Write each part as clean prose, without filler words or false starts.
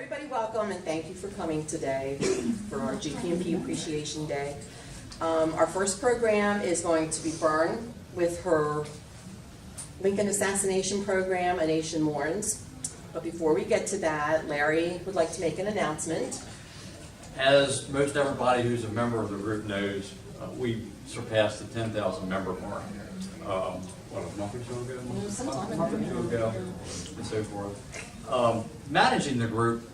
Everybody welcome and thank you for coming today for our GP&P Appreciation Day. Our first program is going to be Byrne with her Lincoln Assassination Program, A Nation Mourns. But before we get to that, Larry would like to make an announcement. As most everybody who's a member of the group knows, we surpassed the 10,000 member mark. What, a month or two ago? Sometime A month or two ago, and so forth. Managing the group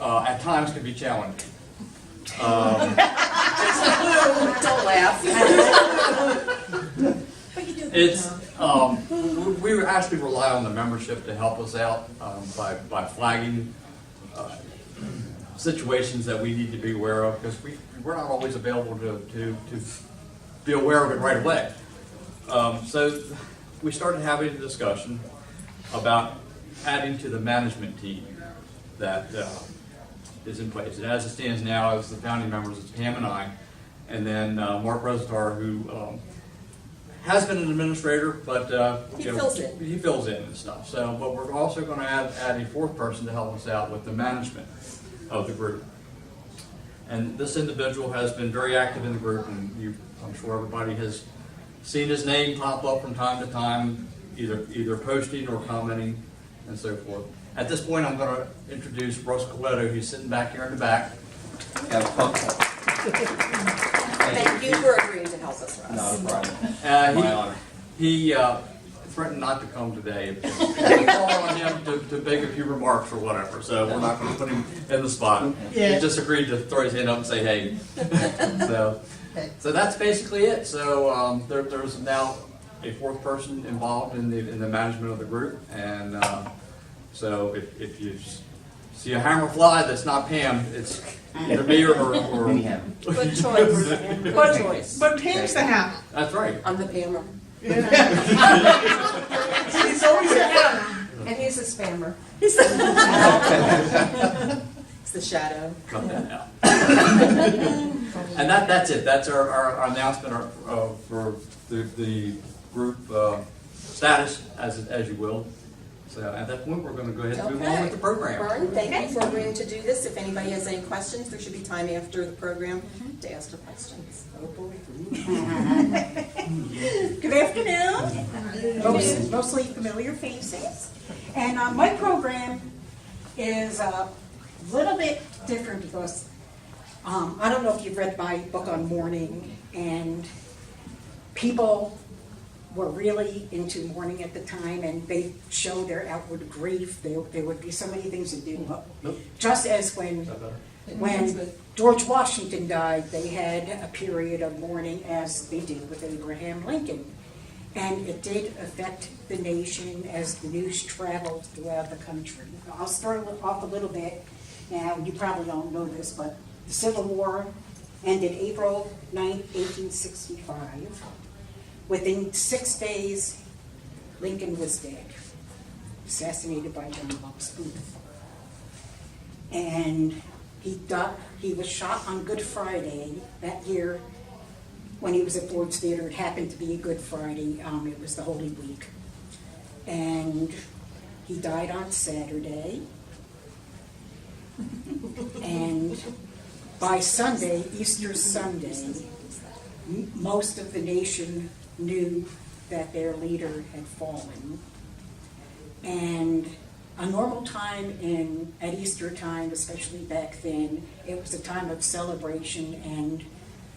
at times can be challenging. Don't laugh. It's we actually rely on the membership to help us out by flagging situations that we need to be aware of, because we're not always available to be aware of it right away. So we started having a discussion about adding to the management team that is in place. And as it stands now, as the founding members, it's Pam and I, and then Mark Rosatar, who has been an administrator, but He fills in. He fills in and stuff. So, but we're also going to add a fourth person to help us out with the management of the group. And this individual has been very active in the group, and I'm sure everybody has seen his name pop up from time to time, either posting or commenting and so forth. At this point, I'm going to introduce Russ Coletto, who's sitting back here in the back. Thank you for agreeing to help us, Russ. Not a problem. My honor. He threatened not to come today. We called on him to make a few remarks or whatever, so we're not going to put him in the spot. Yeah. He just agreed to throw his hand up and say, hey. So that's basically it. So there's now a fourth person involved in the management of the group, and so if you see a hammer fly that's not Pam, it's either me or Good choice. Good choice. But Pam's the hammer. That's right. I'm the Pammer. He's always a hammer. And he's a spammer. It's the shadow. Cut that out. And that's it. That's our announcement for the group status, as you will. So at that point, we're going to go ahead and move on with the program. Byrne, thank you for agreeing to do this. If anybody has any questions, there should be time after the program to ask the questions. Oh boy. Good afternoon. Mostly familiar faces. And my program is a little bit different because I don't know if you've read my book on mourning, and people were really into mourning at the time, and they show their outward grief. There would be so many things to do. Nope. Just as when George Washington died, they had a period of mourning, as they did with Abraham Lincoln. And it did affect the nation as the news traveled throughout the country. I'll start off a little bit. Now, you probably don't know this, but the Civil War ended April 9th, 1865. Within 6 days, Lincoln was dead, assassinated by John Wilkes Booth. And he was shot on Good Friday that year when he was at Ford's Theater. It happened to be a Good Friday. It was the Holy Week. And he died on Saturday. And by Sunday, Easter Sunday, most of the nation knew that their leader had fallen. And a normal time at Easter time, especially back then, it was a time of celebration and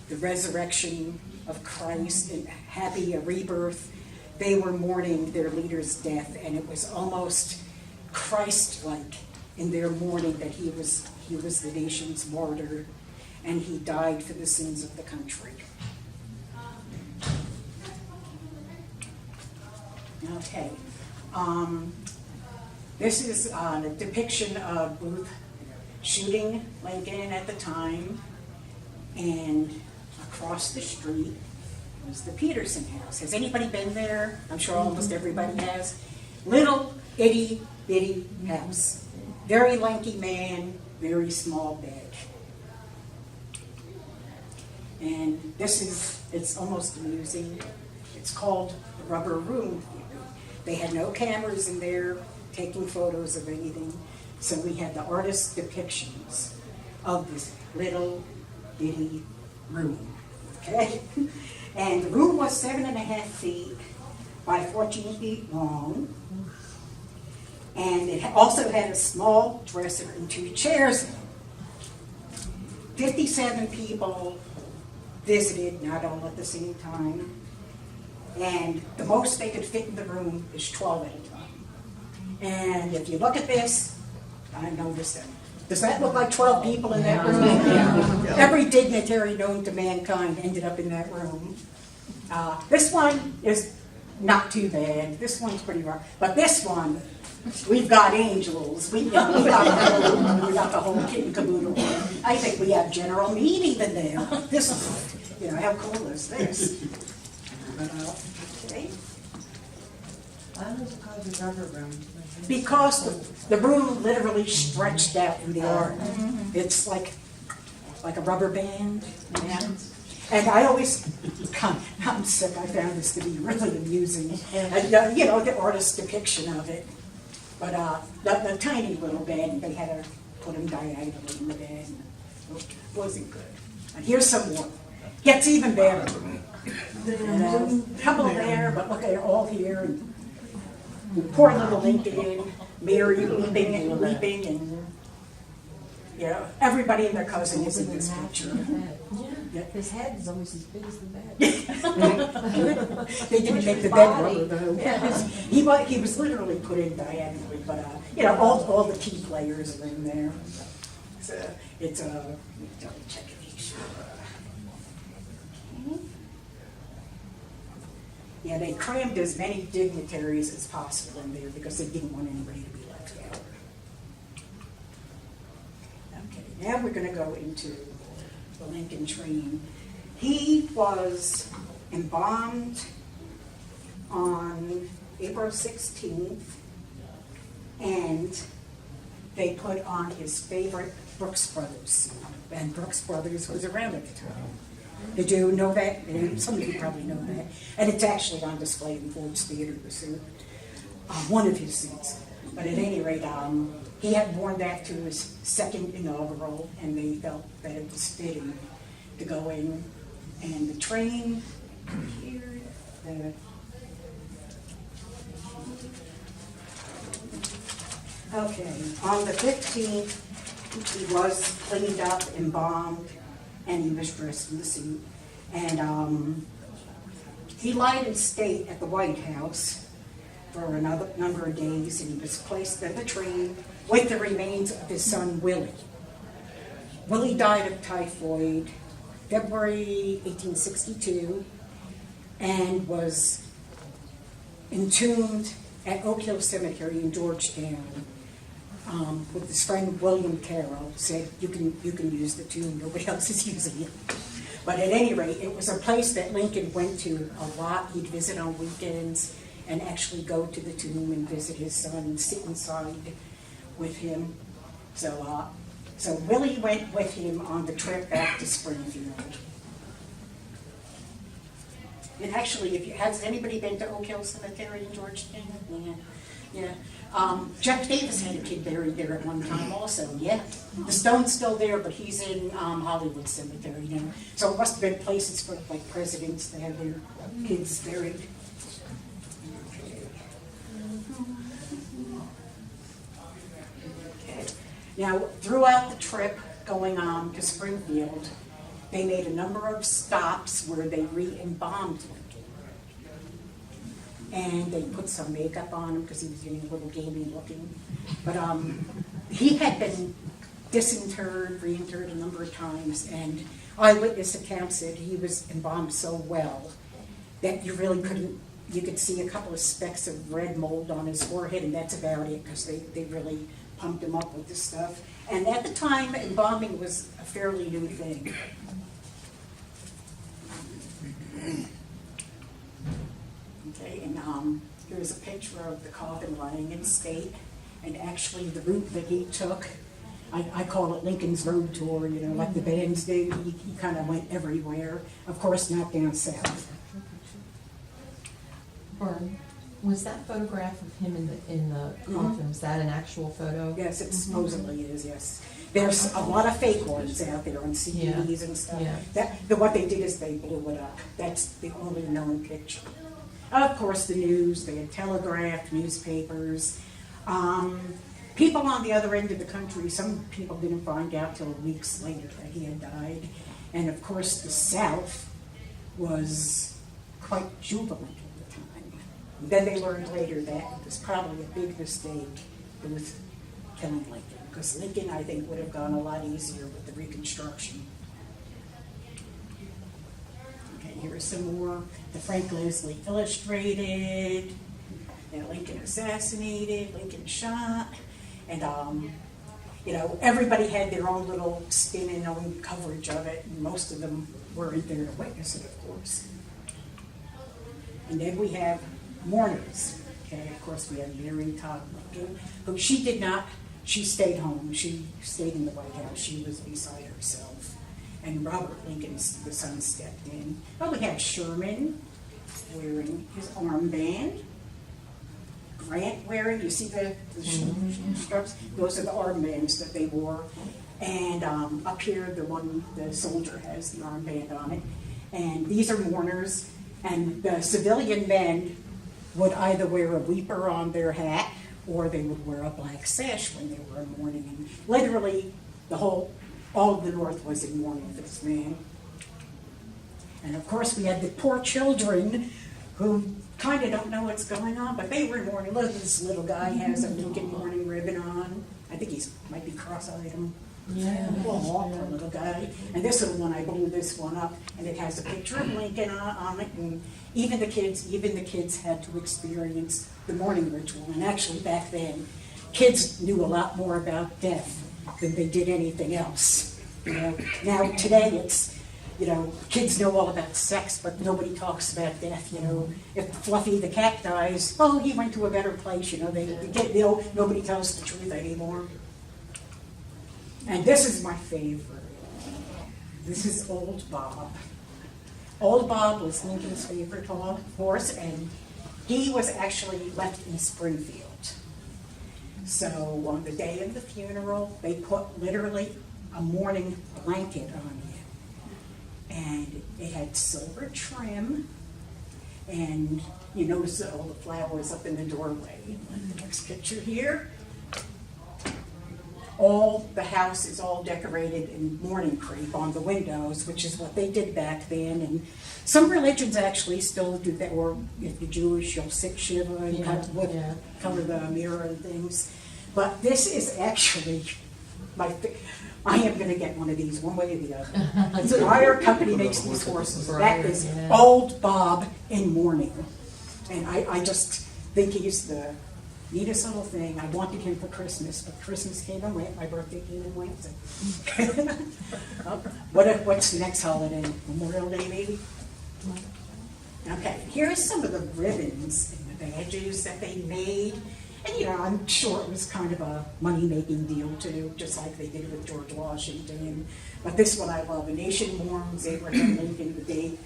the resurrection of Christ and happy a rebirth. They were mourning their leader's death, and it was almost Christ-like in their mourning that he was the nation's martyr, and he died for the sins of the country. Okay. This is a depiction of Booth shooting Lincoln at the time, and across the street was the Peterson house. Has anybody been there? I'm sure almost everybody has. Little itty bitty house. Very lanky man, very small bed. And it's almost amusing. It's called the Rubber Room Theory. They had no cameras in there taking photos of anything. So we had the artist depictions of this little bitty room, okay? And the room was 7.5 feet by 14 feet long. And it also had a small dresser and 2 chairs. 57 people visited, not all at the same time. And the most they could fit in the room is 12 at a time. And if you look at this, I noticed them. Does that look like 12 people in that room? Yeah. Every dignitary known to mankind ended up in that room. This one is not too bad. This one's pretty rough. But this one, we've got angels. We got the whole kit and caboodle. I think we have General Meade even there. This is, how cool is this? Okay. Because the room literally stretched out in the arc. It's like a rubber band. Yeah. And I always, I'm sick, I found this to be really amusing. And, the artist's depiction of it. But the tiny little bed, they had to put him diagonally in the bed. It wasn't good. And here's some more. Gets even better. Couple there, but look, they're all here. And poor little Lincoln, Mary weeping and weeping, and everybody and their cousin is in this picture. Yeah. His head is almost as big as the bed. They didn't make the bed rubber though. Yeah. He was literally put in diagonally, but all the key players are in there. It's a double check it, make sure. Okay. Yeah, they crammed as many dignitaries as possible in there because they didn't want anybody to be left out. Okay, now we're going to go into the Lincoln train. He was embalmed on April 16th, and they put on his favorite Brooks Brothers suit. And Brooks Brothers was around at the time. Did you know that? Some of you probably know that. And it's actually on display in Ford's Theater, the suit. One of his suits. But at any rate, he had worn that to his second inaugural, and they felt that it was fitting to go in. And the train here, okay, on the 15th, he was cleaned up, embalmed, and he was dressed in the suit. And he lied in state at the White House for another number of days, and he was placed in the train with the remains of his son, Willie. Willie died of typhoid February 1862 and was entombed at Oak Hill Cemetery in Georgetown. With his friend William Carroll, said you can use the tomb, nobody else is using it. But at any rate, it was a place that Lincoln went to a lot. He'd visit on weekends and actually go to the tomb and visit his son and sit inside with him. So Willie went with him on the trip back to Springfield. And actually, has anybody been to Oak Hill Cemetery in Georgetown? Yeah. Jeff Davis had a kid buried there at one time also, yeah. The stone's still there, but he's in Hollywood Cemetery now. So it must have been places for like presidents to have their kids buried. Okay. Now, throughout the trip going on to Springfield, they made a number of stops where they re-embalmed Lincoln. And they put some makeup on him because he was getting a little gamey looking. But he had been disinterred, reinterred a number of times, and eyewitness accounts said he was embalmed so well that you really couldn't, you could see a couple of specks of red mold on his forehead, and that's about it because they really pumped him up with this stuff. And at the time, embalming was a fairly new thing. Okay, and here's a picture of the coffin lying in state, and actually the route that he took, I call it Lincoln's Road Tour, like the bands do. He kind of went everywhere. Of course, not down south. Burn. Was that photograph of him in the coffin, was that an actual photo? Yes, it supposedly is, yes. There's a lot of fake ones out there on CDs and stuff. Yeah. What they did is they blew it up. That's the only known picture. Of course, the news, they had telegraphed, newspapers. People on the other end of the country, some people didn't find out till weeks later that he had died. And of course, the South was quite jubilant at the time. Then they learned later that it was probably a big mistake with killing Lincoln, because Lincoln, I think, would have gone a lot easier with the Reconstruction. Okay, here's some more. The Frank Leslie Illustrated, Lincoln assassinated, Lincoln shot, and everybody had their own little spin and own coverage of it, and most of them weren't there to witness it, of course. And then we have mourners. Okay, of course, we have Mary Todd Lincoln, who she stayed home. She stayed in the White House. She was beside herself. And Robert Lincoln, the son, stepped in. But we have Sherman wearing his armband. Grant wearing, you see the straps? Those are the armbands that they wore. And up here, the soldier has the armband on it. And these are mourners. And the civilian men would either wear a weeper on their hat or they would wear a black sash when they were in mourning. And literally, all of the North was in mourning for this man. And of course, we had the poor children who kind of don't know what's going on, but they were in mourning. Look, this little guy has a Lincoln mourning ribbon on. I think he might be cross-eyed. Yeah. Poor little guy. And this little one, I blew this one up, and it has a picture of Lincoln on it, and even the kids had to experience the mourning ritual. And actually, back then, kids knew a lot more about death than they did anything else. Now today it's, kids know all about sex, but nobody talks about death. If Fluffy the cat dies, oh, he went to a better place. Nobody tells the truth anymore. And this is my favorite. This is Old Bob. Old Bob was Lincoln's favorite horse, and he was actually left in Springfield. So on the day of the funeral, they put literally a mourning blanket on him. And it had silver trim, and you notice all the flowers up in the doorway. The next picture here. The house is all decorated in mourning crepe on the windows, which is what they did back then. And some religions actually still do that, or if you're Jewish, you'll sit shiva and cover the mirror and things. But this is actually I am going to get one of these, one way or the other. The Meyer Company makes these horses. That is Old Bob in mourning. And I just think he's the neatest little thing. I wanted him for Christmas, but Christmas came and went. My birthday came and went. So. What's the next holiday? Memorial Day, maybe? Okay, here's some of the ribbons and the badges that they made. And, I'm sure it was kind of a money-making deal, too, just like they did with George Washington. But this one I love. A nation mourns Abraham Lincoln the day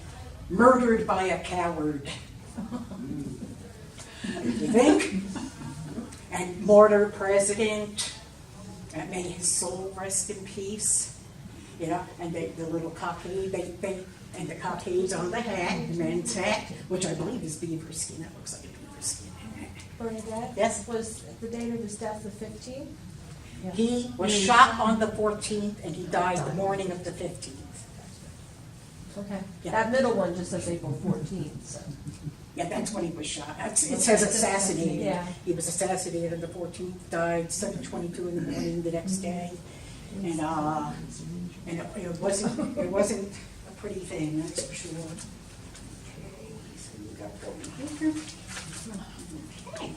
murdered by a coward. You think? And martyr president, and may his soul rest in peace. And the little cockade, and the cockades on the hat, the men's hat, which I believe is beaver skin. It looks like a beaver skin. Bernadette? Yes? Was the date of his death the 15th? Yeah. He was shot on the 14th, and he died the morning of the 15th. Okay. Yeah. That middle one just says April 14th, so. Yeah, that's when he was shot. It says assassinated. Yeah. He was assassinated on the 14th, died 7:22 in the morning the next day. And it wasn't a pretty thing, that's for sure. Okay, so we got that here. Okay.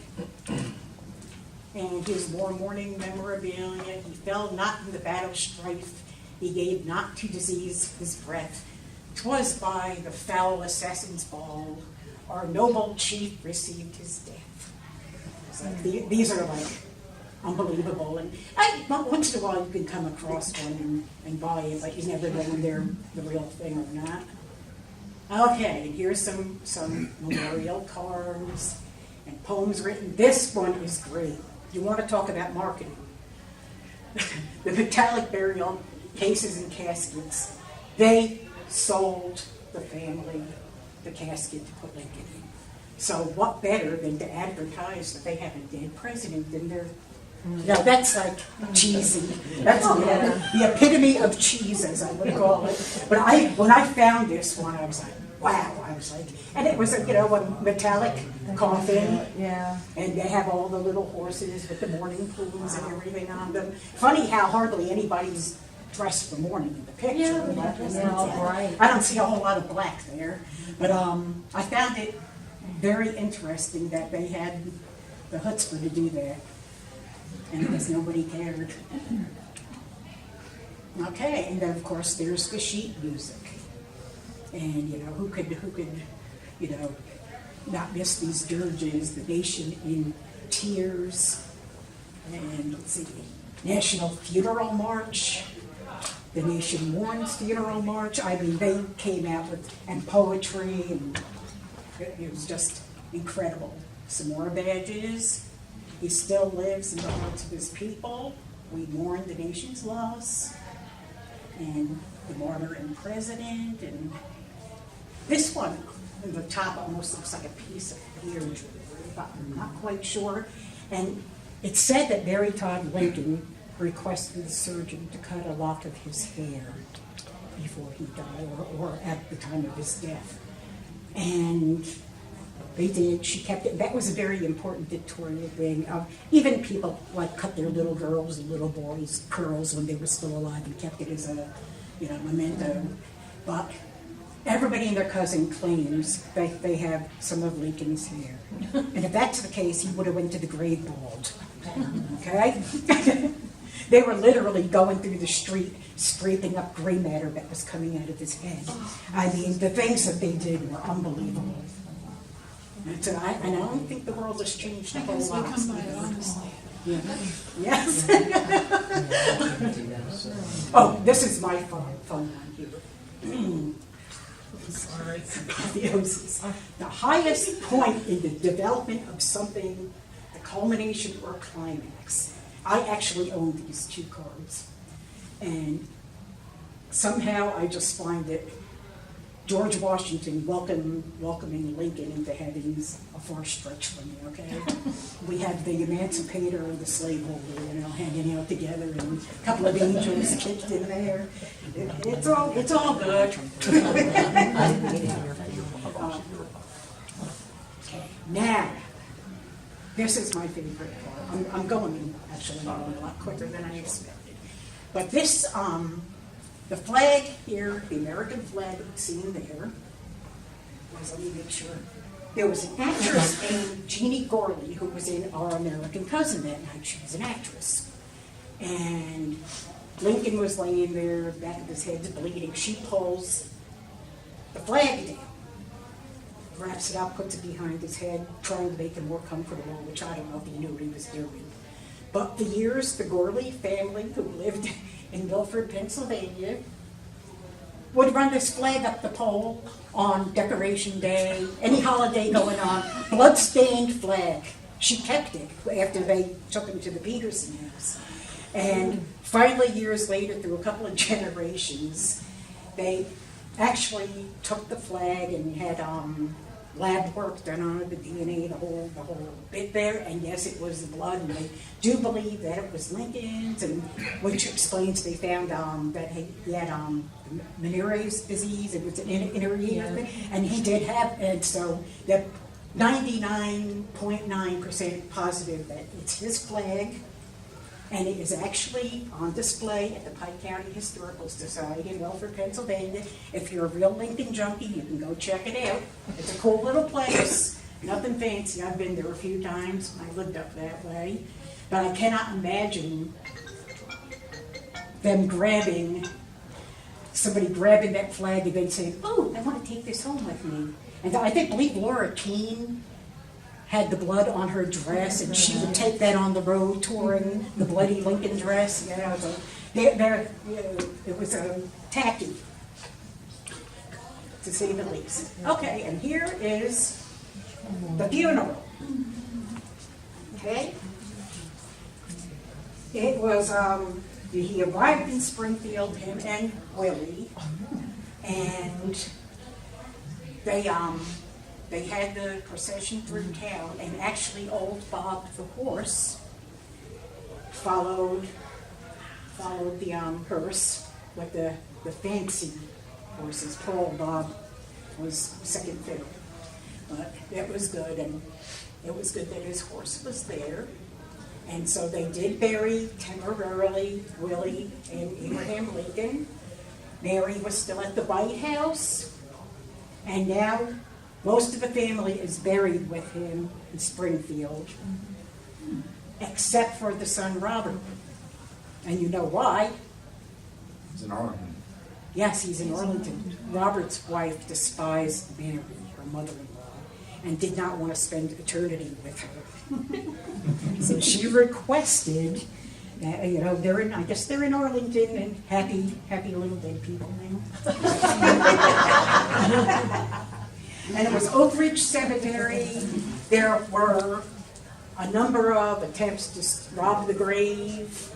And his war mourning memorabilia, he fell not in the battle strife, he gave not to disease his breath. 'Twas by the foul assassin's ball, our noble chief received his death. So these are unbelievable. And once in a while you can come across one and buy it, but you never know when they're the real thing or not. Okay, and here's some memorial cards. and poems written. This one is great. You want to talk about marketing. The metallic burial cases and caskets, they sold the family the casket to put Lincoln in. So what better than to advertise that they have a dead president in their... Now that's like cheesy. That's the epitome of cheese, as I would call it. But when I found this one, I was like, wow. I was like, and it was a metallic coffin. Yeah. And they have all the little horses with the mourning plumes and everything on them. Funny how hardly anybody's dressed for mourning in the picture. Right. I don't see a whole lot of black there. But I found it very interesting that they had the chutzpah to do that. And I guess nobody cared. Okay, and then of course there's the sheet music. And who could not miss these dirges, the nation in tears, and let's see, National Funeral March, the Nation Mourns Funeral March. I mean, they came out with, and poetry, and it was just incredible. Some more badges. He still lives in the hearts of his people. We mourn the nation's loss, and the martyr and president, and this one in the top almost looks like a piece of beer jewelry, but I'm not quite sure. And it said that Mary Todd Lincoln requested the surgeon to cut a lock of his hair before he died, or at the time of his death. And they did. She kept it. That was a very important Victorian thing. Even people like cut their little girls and little boys' curls when they were still alive and kept it as a, memento. But everybody and their cousin claims that they have some of Lincoln's hair. And if that's the case, he would have went to the grave bald. Okay? They were literally going through the street, scraping up gray matter that was coming out of his head. I mean, the things that they did were unbelievable. And I don't think the world has changed a whole lot. We come by it honestly. Yeah. Yes. Oh, this is my phone one here. Sorry. The highest point in the development of something, the culmination or climax. I actually own these two cards. And somehow I just find it George Washington welcoming Lincoln into heaven is a far stretch for me, okay? We have the emancipator and the slaveholder, hanging out together, and a couple of angels kicked in there. It's all good. Now, this is my favorite part. I'm going actually a lot quicker than I expected. But this, the flag here, the American flag seen there, let me make sure. There was an actress named Jeannie Gorley who was in Our American Cousin that night. She was an actress. And Lincoln was laying there, back of his head's bleeding. She pulls the flag down, wraps it up, puts it behind his head, trying to make him more comfortable, which I don't know if he knew what he was doing. But the years the Gorley family, who lived in Milford, Pennsylvania, would run this flag up the pole on Decoration Day, any holiday going on, blood-stained flag. She kept it after they took him to the Peterson house. And finally, years later, through a couple of generations, they actually took the flag and had lab work done on it, the DNA, the whole bit there, and yes, it was the blood, and they do believe that it was Lincoln's, and which explains they found that he had Meniere's disease. It was an inner ear thing, and he did have, and so that 99.9% positive that it's his flag. And it is actually on display at the Pike County Historical Society in Milford, Pennsylvania. If you're a real Lincoln junkie, you can go check it out. It's a cool little place. Nothing fancy. I've been there a few times. I lived up that way. But I cannot imagine them somebody grabbing that flag and then saying, oh, I want to take this home with me. And I believe Laura Keene had the blood on her dress, and she would take that on the road touring the bloody Lincoln dress. It was tacky, to say the least. Okay, and here is the funeral. Okay? It was, he arrived in Springfield, him and Willie, and they had the procession through town, and actually old Bob the horse followed the hearse with the fancy horses. Poor old Bob was second fiddle, but it was good, and it was good that his horse was there. And so they did bury temporarily Willie and Abraham Lincoln. Mary was still at the White House, and now most of the family is buried with him in Springfield, except for the son Robert. And you know why? It's in Arlington. Yes, he's in Arlington. Robert's wife despised Mary, her mother-in-law, and did not want to spend eternity with her. So she requested, I guess they're in Arlington and happy little dead people now. And it was Oak Ridge Cemetery. There were a number of attempts to rob the grave.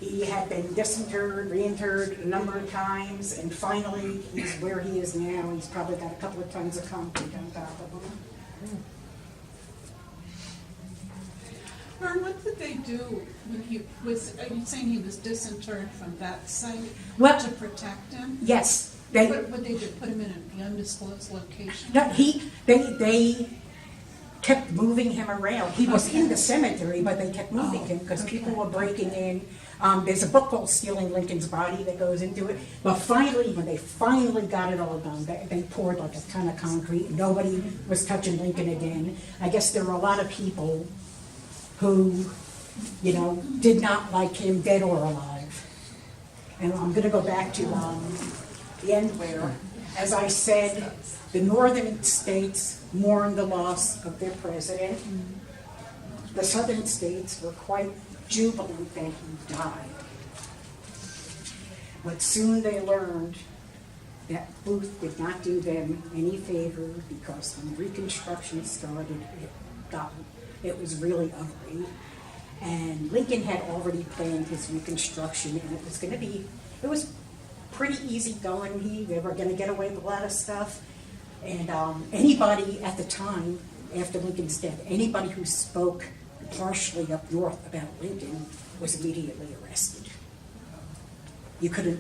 He had been disinterred, reinterred a number of times, and finally he's where he is now. He's probably got a couple of tons of concrete on top of him. Vern, what did they do when he was, are you saying he was disinterred from that site Well- to protect him? Yes, What would they do, put him in an undisclosed location? they kept moving him around. He was in the cemetery, but they kept moving him because people were breaking in. There's a book called Stealing Lincoln's Body that goes into it. But finally, when they finally got it all done, they poured like a ton of concrete. Nobody was touching Lincoln again. I guess there were a lot of people who, did not like him, dead or alive. And I'm going to go back to the end where, as I said, the northern states mourned the loss of their president. The southern states were quite jubilant that he died. But soon they learned that Booth did not do them any favor, because when Reconstruction started, it was really ugly. And Lincoln had already planned his Reconstruction, and it was pretty easy going. They were going to get away with a lot of stuff. And anybody at the time, after Lincoln's death, anybody who spoke harshly up north about Lincoln was immediately arrested. You couldn't,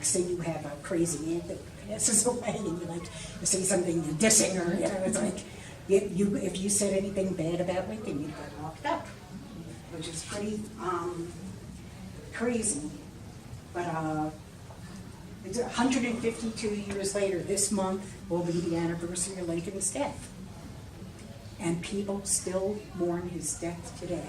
say you have a crazy aunt that passes away, and you say something dissing her, it's like, if you said anything bad about Lincoln, you got locked up, which is pretty crazy. But it's 152 years later, this month will be the anniversary of Lincoln's death. And people still mourn his death today.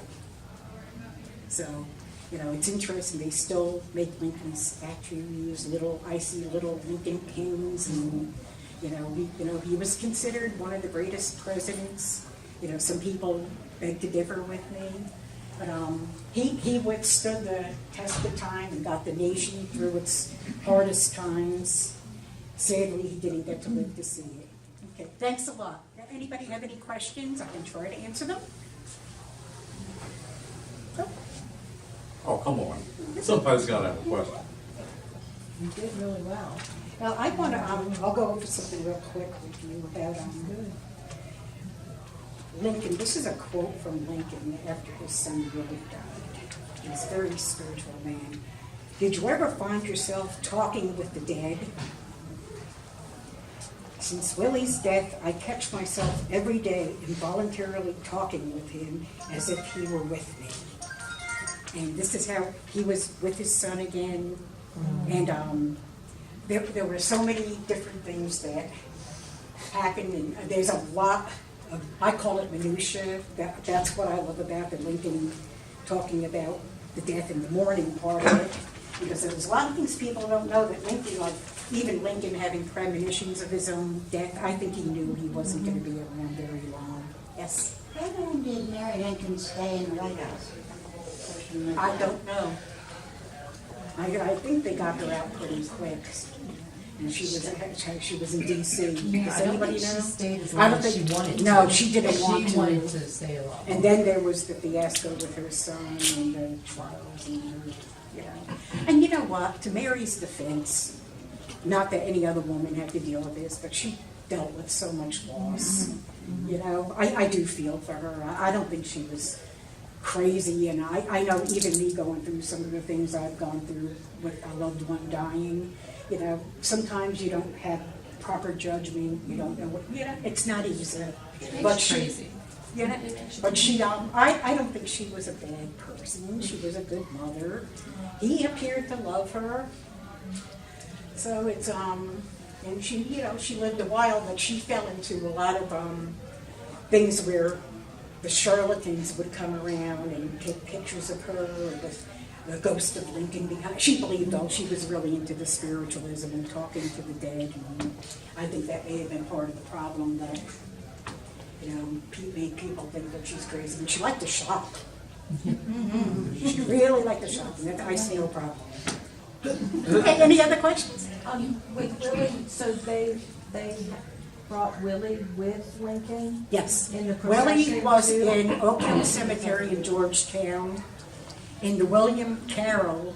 So, it's interesting. They still make Lincoln statues, I see little Lincoln pins, and, he was considered one of the greatest presidents. Some people beg to differ with me. But he withstood the test of time and got the nation through its hardest times. Sadly, he didn't get to live to see it. Okay, thanks a lot. Anybody have any questions? I can try to answer them. Oh, come on. Somebody's got to have a question. You did really well. Well, I want to, I'll go over something real quick with you about Lincoln. This is a quote from Lincoln after his son really died. He's a very spiritual man. Did you ever find yourself talking with the dead? Since Willie's death, I catch myself every day involuntarily talking with him as if he were with me. And this is how he was with his son again. And there were so many different things that happened. And there's a lot of, I call it minutiae. That's what I love about the Lincoln talking about the death and the mourning part of it. Because there's a lot of things people don't know that Lincoln, like even Lincoln having premonitions of his own death, I think he knew he wasn't going to be around very long. Yes? How long did Mary Lincoln stay in the White House? I don't know. I think they got her out pretty quick. And she was in DC. Yeah, Does I don't anybody think she know? stayed as I long don't as she think- wanted to. no, she didn't want She to. wanted to stay a lot. And then there was the fiasco with her son and the trials and her, you know. And you know what, to Mary's defense, not that any other woman had to deal with this, but she dealt with so much loss. You know, I do feel for her. I don't think she was crazy, and I know even me going through some of the things I've gone through with a loved one dying, you know, sometimes you don't have proper judgment, you don't know what, you know, it's not easy. But she, Crazy. you know, but she, I don't think she was a bad person. She was a good mother. He appeared to love her. So it's, and she, you know, she lived a while, but she fell into a lot of things where the charlatans would come around and take pictures of her, or the ghost of Lincoln behind. She believed, though, she was really into the spiritualism and talking to the dead. And I think that may have been part of the problem, that, you know, made people think that she's crazy. And she liked to shop. She really liked to shop, and I see no problem. Okay, any other questions? With Willie, so they brought Willie with Lincoln? Yes. In the Willie procession was too? in Oak Hill Cemetery in Georgetown, in the William Carroll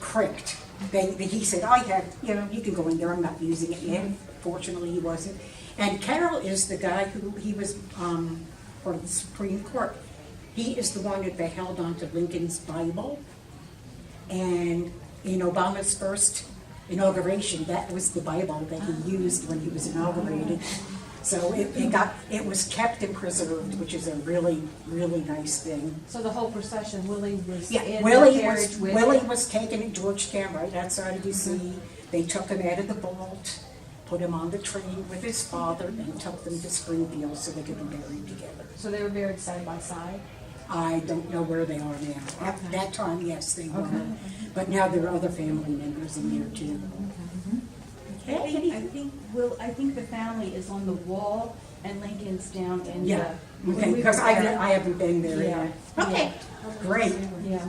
crypt. He said, I have, you know, you can go in there, I'm not using it yet. Fortunately, he wasn't. And Carroll is the guy who, he was, for the Supreme Court. He is the one that they held onto Lincoln's Bible. And in Obama's first inauguration, that was the Bible that he used when he was inaugurated. So it was kept and preserved, which is a really, really nice thing. So the whole procession, Willie was Yeah, in the Willie carriage with Willie him? was taken in Georgetown, right outside of DC. They took him out of the vault, put him on the train with his father, and took them to Springfield so they could be buried together. So they were buried side by side? I don't know where they are now. At Okay. that time, yes, they were. Okay. But now there are other family members in there too. Okay. I think the family is on the wall and Lincoln's down in the. Yeah, okay, because I haven't been there Yeah. yet. Okay, great. Yeah.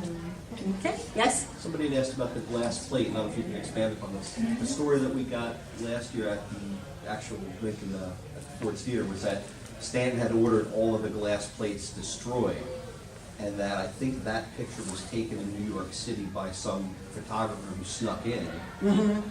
Okay, yes? Somebody had asked about the glass plate, and I don't know if you can expand upon this. The story that we got last year at the actual Lincoln at the Ford's Theater was that Stanton had ordered all of the glass plates destroyed, and that I think that picture was taken in New York City by some photographer who snuck in.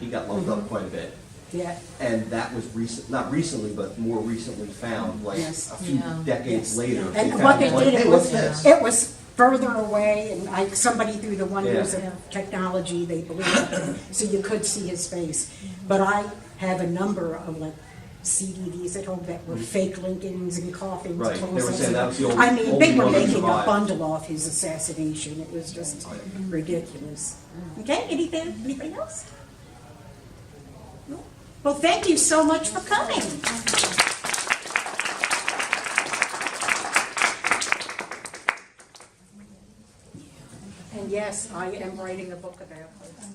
He got lumped up quite a bit. Yeah. And that was not recently, but more recently found, like Yes. a few Yeah. decades later. And found what they like, did, hey, what's this? it was further away, and somebody through the wonders Yeah. of technology, they believed, so you could see his face. But I have a number of like CDs at home that were fake Lincolns and coffins. Right. They were close-ups. saying that was the I mean, they only were one that making a survived. bundle off his assassination. It was just ridiculous. Okay, anything else? No? Well, thank you so much for coming. And yes, I am writing a book about this.